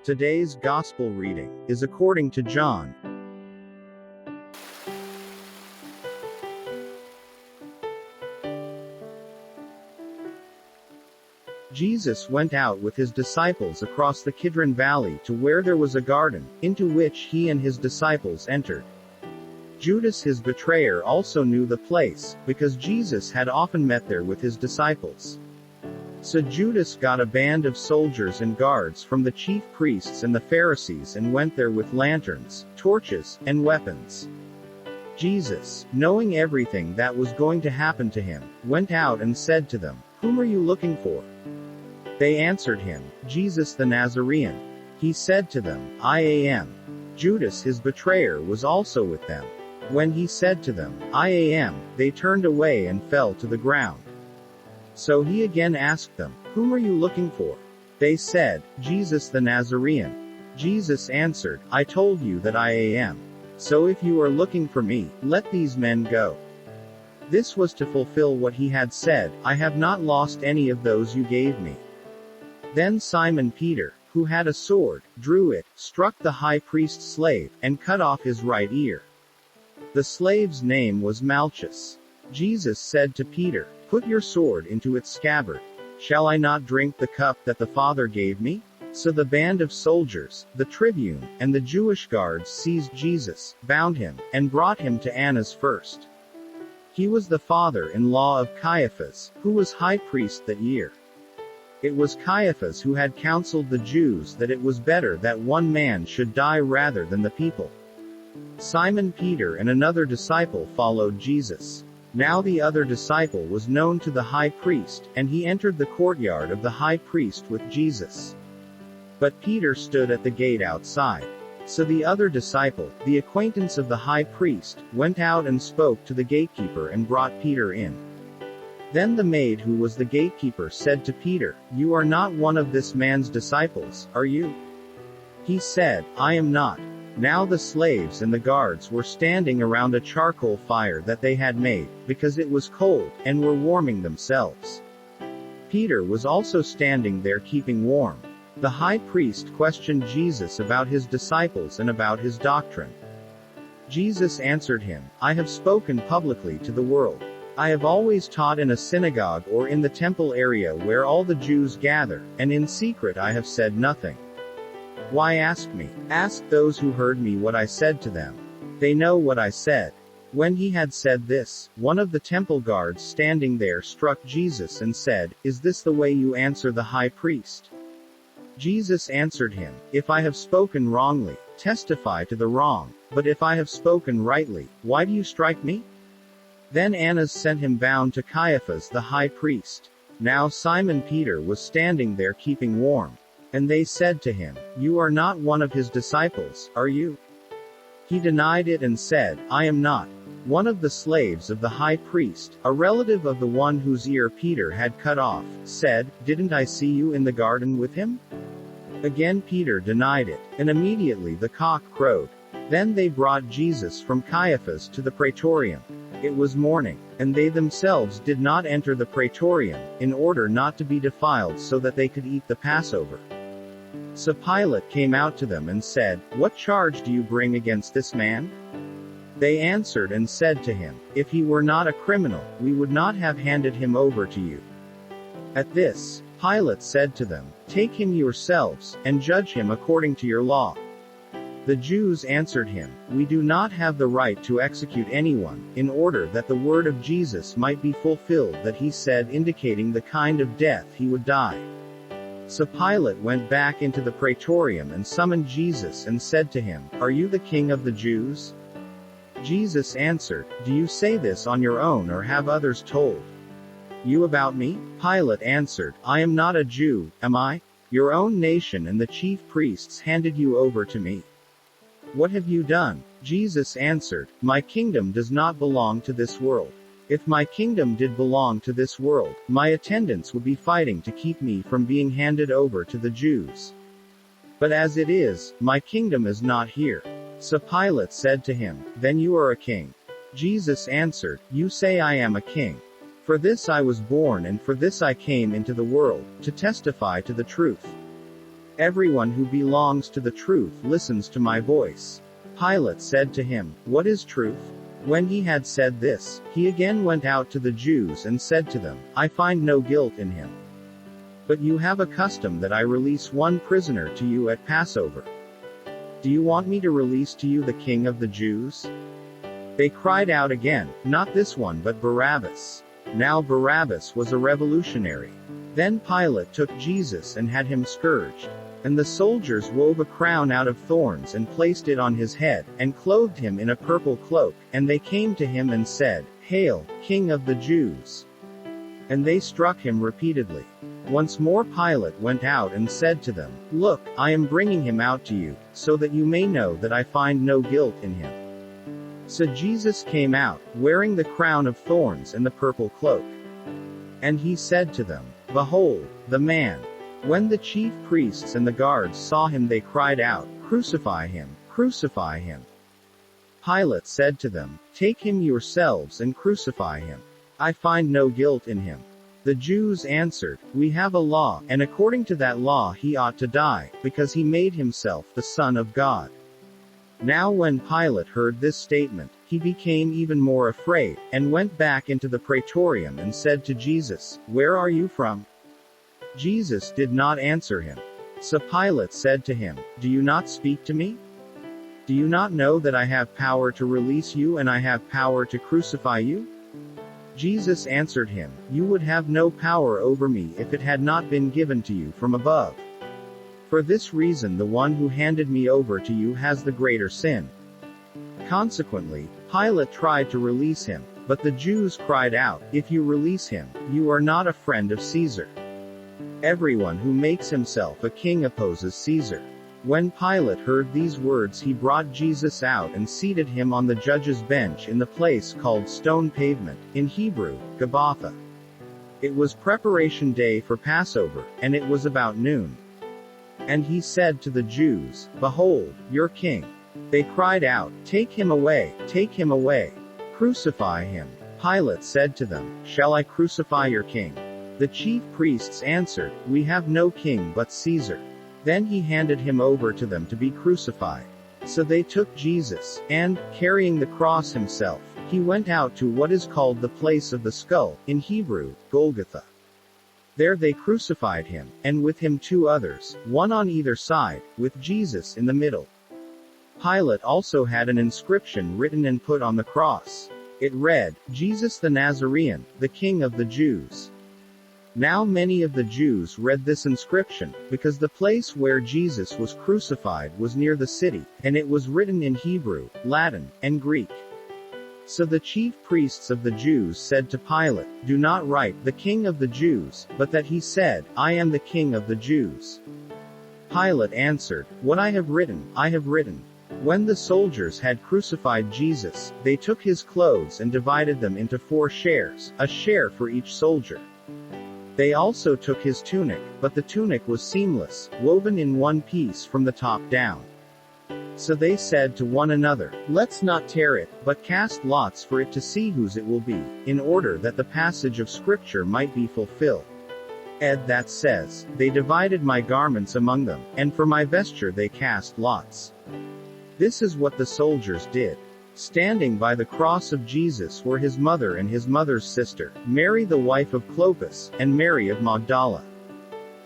Today's Gospel reading is according to John. Jesus went out with his disciples across the Kidron Valley to where there was a garden, into which he and his disciples entered. Judas his betrayer also knew the place, because Jesus had often met there with his disciples. So Judas got a band of soldiers and guards from the chief priests and the Pharisees and went there with lanterns, torches, and weapons. Jesus, knowing everything that was going to happen to him, went out and said to them, "Whom are you looking for?" They answered him, "Jesus the Nazarene." He said to them, "I am." Judas his betrayer was also with them. When he said to them, "I am," they turned away and fell to the ground. So he again asked them, "Whom are you looking for?" They said, "Jesus the Nazarene." Jesus answered, "I told you that I am. So if you are looking for me, let these men go." This was to fulfill what he had said, "I have not lost any of those you gave me." Then Simon Peter, who had a sword, drew it, struck the high priest's slave, and cut off his right ear. The slave's name was Malchus. Jesus said to Peter, "Put your sword into its scabbard. Shall I not drink the cup that the Father gave me?" So the band of soldiers, the tribune, and the Jewish guards seized Jesus, bound him, and brought him to Annas first. He was the father-in-law of Caiaphas, who was high priest that year. It was Caiaphas who had counseled the Jews that it was better that one man should die rather than the people. Simon Peter and another disciple followed Jesus. Now the other disciple was known to the high priest, and he entered the courtyard of the high priest with Jesus. But Peter stood at the gate outside. So the other disciple, the acquaintance of the high priest, went out and spoke to the gatekeeper and brought Peter in. Then the maid who was the gatekeeper said to Peter, "You are not one of this man's disciples, are you?" He said, "I am not." Now the slaves and the guards were standing around a charcoal fire that they had made, because it was cold, and were warming themselves. Peter was also standing there keeping warm. The high priest questioned Jesus about his disciples and about his doctrine. Jesus answered him, "I have spoken publicly to the world. I have always taught in a synagogue or in the temple area where all the Jews gather, and in secret I have said nothing. Why ask me? Ask those who heard me what I said to them. They know what I said." When he had said this, one of the temple guards standing there struck Jesus and said, "Is this the way you answer the high priest?" Jesus answered him, "If I have spoken wrongly, testify to the wrong, but if I have spoken rightly, why do you strike me?" Then Annas sent him bound to Caiaphas the high priest. Now Simon Peter was standing there keeping warm. And they said to him, "You are not one of his disciples, are you?" He denied it and said, "I am not." One of the slaves of the high priest, a relative of the one whose ear Peter had cut off, said, "Didn't I see you in the garden with him?" Again Peter denied it, and immediately the cock crowed. Then they brought Jesus from Caiaphas to the praetorium. It was morning, and they themselves did not enter the praetorium, in order not to be defiled so that they could eat the Passover. So Pilate came out to them and said, "What charge do you bring against this man?" They answered and said to him, "If he were not a criminal, we would not have handed him over to you." At this, Pilate said to them, "Take him yourselves, and judge him according to your law." The Jews answered him, "We do not have the right to execute anyone," in order that the word of Jesus might be fulfilled that he said, indicating the kind of death he would die. So Pilate went back into the praetorium and summoned Jesus and said to him, "Are you the king of the Jews?" Jesus answered, "Do you say this on your own or have others told you about me?" Pilate answered, "I am not a Jew, am I? Your own nation and the chief priests handed you over to me. What have you done?" Jesus answered, "My kingdom does not belong to this world. If my kingdom did belong to this world, my attendants would be fighting to keep me from being handed over to the Jews. But as it is, my kingdom is not here." So Pilate said to him, "Then you are a king." Jesus answered, "You say I am a king. For this I was born and for this I came into the world, to testify to the truth. Everyone who belongs to the truth listens to my voice." Pilate said to him, "What is truth?" When he had said this, he again went out to the Jews and said to them, "I find no guilt in him. But you have a custom that I release one prisoner to you at Passover. Do you want me to release to you the king of the Jews?" They cried out again, "Not this one but Barabbas." Now Barabbas was a revolutionary. Then Pilate took Jesus and had him scourged. And the soldiers wove a crown out of thorns and placed it on his head, and clothed him in a purple cloak, and they came to him and said, "Hail, King of the Jews!" And they struck him repeatedly. Once more Pilate went out and said to them, "Look, I am bringing him out to you, so that you may know that I find no guilt in him." So Jesus came out, wearing the crown of thorns and the purple cloak. And he said to them, "Behold, the man." When the chief priests and the guards saw him, they cried out, "Crucify him! Crucify him!" Pilate said to them, "Take him yourselves and crucify him. I find no guilt in him." The Jews answered, "We have a law, and according to that law he ought to die, because he made himself the Son of God." Now when Pilate heard this statement, he became even more afraid, and went back into the praetorium and said to Jesus, "Where are you from?" Jesus did not answer him. So Pilate said to him, "Do you not speak to me? Do you not know that I have power to release you and I have power to crucify you?" Jesus answered him, "You would have no power over me if it had not been given to you from above. For this reason the one who handed me over to you has the greater sin." Consequently, Pilate tried to release him, but the Jews cried out, "If you release him, you are not a friend of Caesar. Everyone who makes himself a king opposes Caesar." When Pilate heard these words, he brought Jesus out and seated him on the judge's bench in the place called Stone Pavement, in Hebrew, Gabbatha. It was preparation day for Passover, and it was about noon. And he said to the Jews, "Behold, your king." They cried out, "Take him away, take him away. Crucify him." Pilate said to them, "Shall I crucify your king?" The chief priests answered, "We have no king but Caesar." Then he handed him over to them to be crucified. So they took Jesus, and, carrying the cross himself, he went out to what is called the place of the skull, in Hebrew, Golgotha. There they crucified him, and with him two others, one on either side, with Jesus in the middle. Pilate also had an inscription written and put on the cross. It read, "Jesus the Nazarene, the King of the Jews." Now many of the Jews read this inscription, because the place where Jesus was crucified was near the city, and it was written in Hebrew, Latin, and Greek. So the chief priests of the Jews said to Pilate, "Do not write, 'The King of the Jews,' but that he said, 'I am the King of the Jews.'" Pilate answered, "What I have written, I have written." When the soldiers had crucified Jesus, they took his clothes and divided them into 4 shares, a share for each soldier. They also took his tunic, but the tunic was seamless, woven in one piece from the top down. So they said to one another, "Let's not tear it, but cast lots for it to see whose it will be, in order that the passage of Scripture might be fulfilled. That says, 'They divided my garments among them, and for my vesture they cast lots.'" This is what the soldiers did. Standing by the cross of Jesus were his mother and his mother's sister, Mary the wife of Clopas, and Mary of Magdala.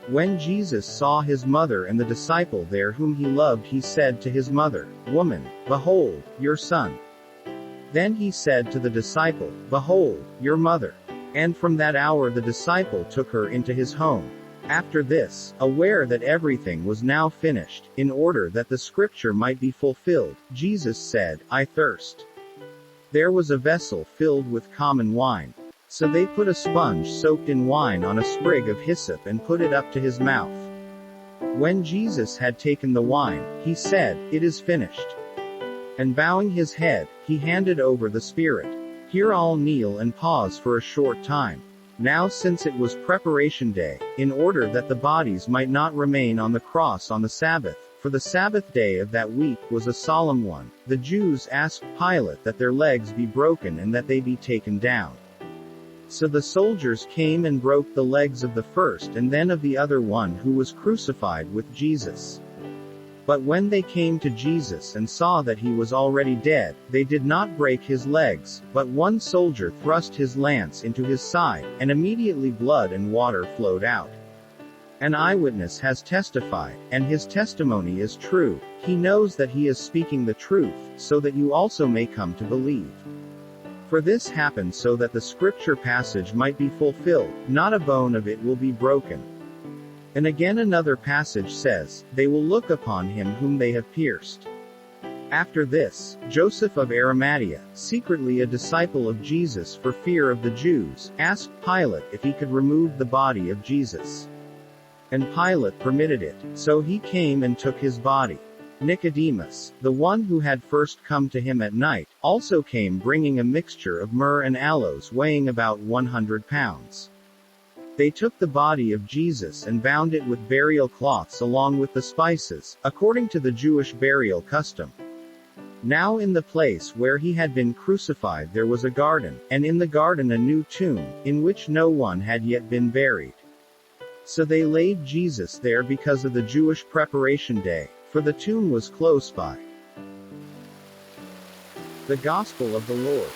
When Jesus saw his mother and the disciple there whom he loved, he said to his mother, "Woman, behold, your son." Then he said to the disciple, "Behold, your mother." And from that hour the disciple took her into his home. After this, aware that everything was now finished, in order that the scripture might be fulfilled, Jesus said, "I thirst." There was a vessel filled with common wine. So they put a sponge soaked in wine on a sprig of hyssop and put it up to his mouth. When Jesus had taken the wine, he said, "It is finished." And bowing his head, he handed over the Spirit. Here all kneel and pause for a short time. Now since it was preparation day, in order that the bodies might not remain on the cross on the Sabbath, for the Sabbath day of that week was a solemn one, the Jews asked Pilate that their legs be broken and that they be taken down. So the soldiers came and broke the legs of the first and then of the other one who was crucified with Jesus. But when they came to Jesus and saw that he was already dead, they did not break his legs, but one soldier thrust his lance into his side, and immediately blood and water flowed out. An eyewitness has testified, and his testimony is true. He knows that he is speaking the truth, so that you also may come to believe. For this happened so that the scripture passage might be fulfilled, not a bone of it will be broken. And again another passage says, they will look upon him whom they have pierced. After this, Joseph of Arimathea, secretly a disciple of Jesus for fear of the Jews, asked Pilate if he could remove the body of Jesus. And Pilate permitted it, so he came and took his body. Nicodemus, the one who had first come to him at night, also came bringing a mixture of myrrh and aloes weighing about 100 pounds. They took the body of Jesus and bound it with burial cloths along with the spices, according to the Jewish burial custom. Now in the place where he had been crucified there was a garden, and in the garden a new tomb, in which no one had yet been buried. So they laid Jesus there because of the Jewish preparation day, for the tomb was close by. The Gospel of the Lord.